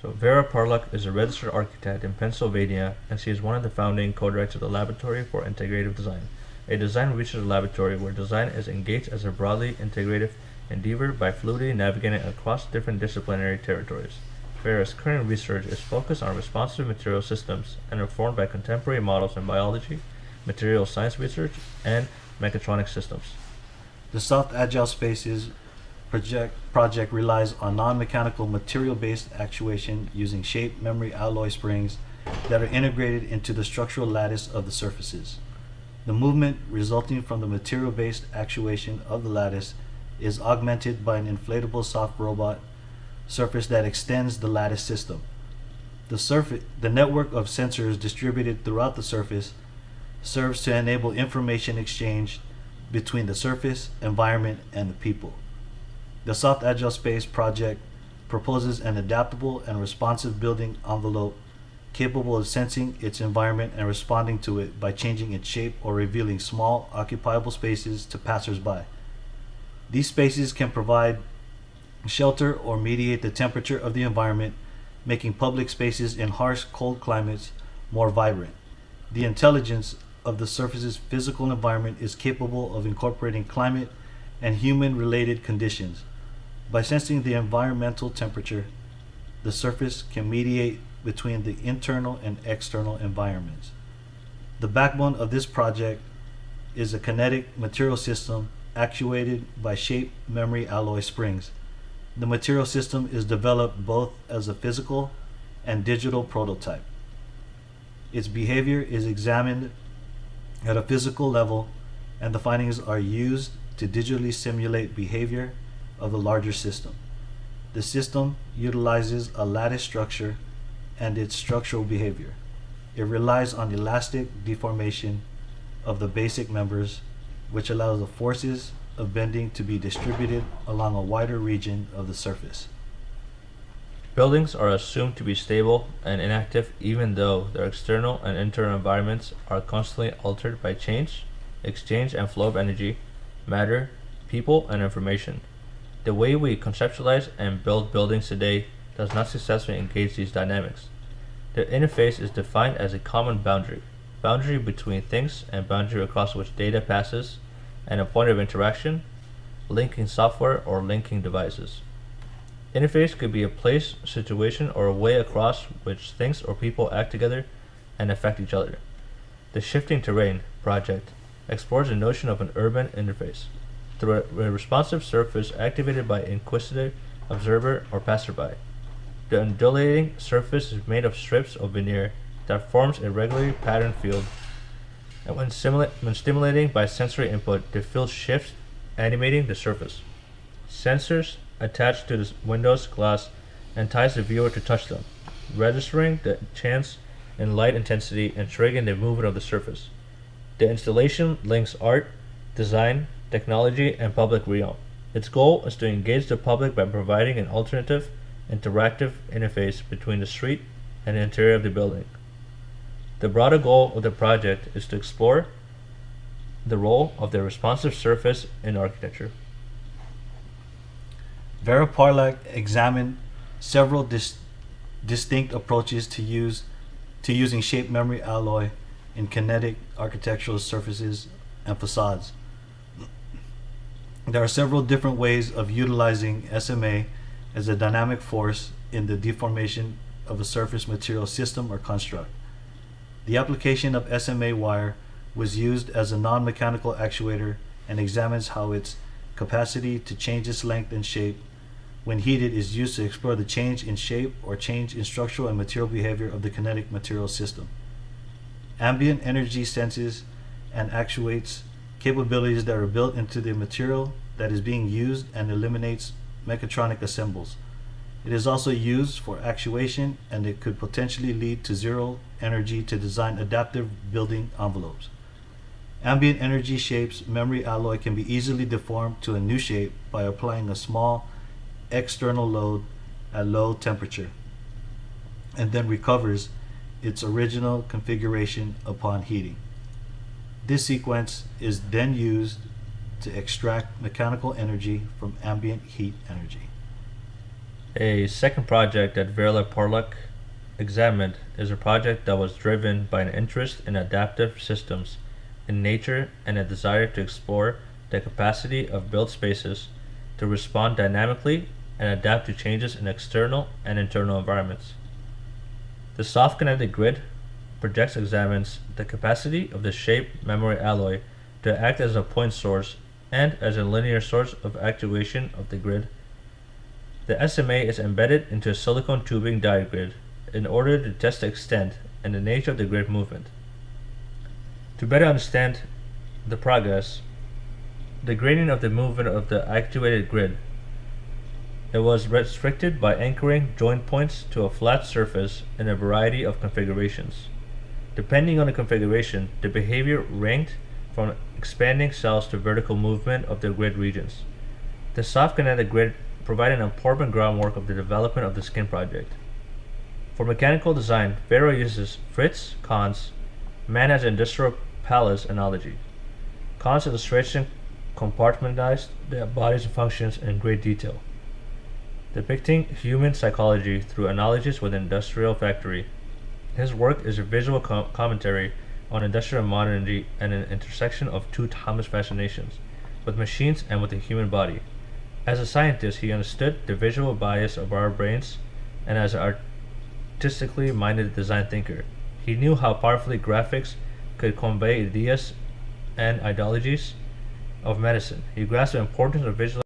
So Vera Parlock is a registered architect in Pennsylvania, and she is one of the founding co-directors of the Laboratory for Integrative Design, a design research laboratory where design is engaged as a broadly integrative endeavor by fluidly navigating across different disciplinary territories. Vera's current research is focused on responsive material systems and informed by contemporary models in biology, material science research, and mechatronic systems. The Soft Agile Spaces project relies on non-mechanical material-based actuation using shape memory alloy springs that are integrated into the structural lattice of the surfaces. The movement resulting from the material-based actuation of the lattice is augmented by an inflatable soft robot surface that extends the lattice system. The network of sensors distributed throughout the surface serves to enable information exchange between the surface, environment, and the people. The Soft Agile Space project proposes an adaptable and responsive building envelope capable of sensing its environment and responding to it by changing its shape or revealing small, occupiable spaces to passersby. These spaces can provide shelter or mediate the temperature of the environment, making public spaces in harsh, cold climates more vibrant. The intelligence of the surface's physical environment is capable of incorporating climate and human-related conditions. By sensing the environmental temperature, the surface can mediate between the internal and external environments. The backbone of this project is a kinetic material system actuated by shape memory alloy springs. The material system is developed both as a physical and digital prototype. Its behavior is examined at a physical level, and the findings are used to digitally simulate behavior of the larger system. The system utilizes a lattice structure and its structural behavior. It relies on elastic deformation of the basic members, which allows the forces of bending to be distributed along a wider region of the surface. Buildings are assumed to be stable and inactive even though their external and internal environments are constantly altered by change, exchange, and flow of energy, matter, people, and information. The way we conceptualize and build buildings today does not successfully engage these dynamics. The interface is defined as a common boundary between things and boundary across which data passes, and a point of interaction, linking software or linking devices. Interface could be a place, situation, or a way across which things or people act together and affect each other. The Shifting Terrain project explores the notion of an urban interface through a responsive surface activated by inquisitive observer or passerby. The undulating surface is made of strips of veneer that forms a regularly patterned field, and when stimulating by sensory input, the field shifts, animating the surface. Sensors attach to the window's glass and ties the viewer to touch them, registering the change in light intensity and triggering the movement of the surface. The installation links art, design, technology, and public realm. Its goal is to engage the public by providing an alternative, interactive interface between the street and the interior of the building. The broader goal of the project is to explore the role of the responsive surface in architecture. Vera Parlock examined several distinct approaches to using shape memory alloy in kinetic architectural surfaces and facades. There are several different ways of utilizing SMA as a dynamic force in the deformation of a surface material system or construct. The application of SMA wire was used as a non-mechanical actuator and examines how its capacity to change its length and shape when heated is used to explore the change in shape or change in structural and material behavior of the kinetic material system. Ambient energy senses and actuates capabilities that are built into the material that is being used and eliminates mechatronic assembles. It is also used for actuation, and it could potentially lead to zero energy to design adaptive building envelopes. Ambient energy shapes memory alloy can be easily deformed to a new shape by applying a small external load at low temperature, and then recovers its original configuration upon heating. This sequence is then used to extract mechanical energy from ambient heat energy. A second project that Verla Parlak examined is a project that was driven by an interest in adaptive systems in nature and a desire to explore the capacity of built spaces to respond dynamically and adapt to changes in external and internal environments. The soft kinetic grid project examines the capacity of the shape memory alloy to act as a point source and as a linear source of actuation of the grid. The SMA is embedded into a silicon tubing diagrid in order to test the extent and the nature of the grid movement. To better understand the progress, the gradient of the movement of the actuated grid, it was restricted by anchoring joint points to a flat surface in a variety of configurations. Depending on the configuration, the behavior ranged from expanding cells to vertical movement of the grid regions. The soft kinetic grid provided an important groundwork of the development of the skin project. For mechanical design, Vero uses Fritz Kahn's man as industrial palace analogy. Kahn's illustration compartmentalized the body's functions in great detail, depicting human psychology through analogies with an industrial factory. His work is a visual commentary on industrial modernity and an intersection of two timeless fascinations, with machines and with the human body. As a scientist, he understood the visual bias of our brains, and as an artistically minded design thinker, he knew how powerfully graphics could convey ideas and ideologies of medicine. He grasped the importance of visual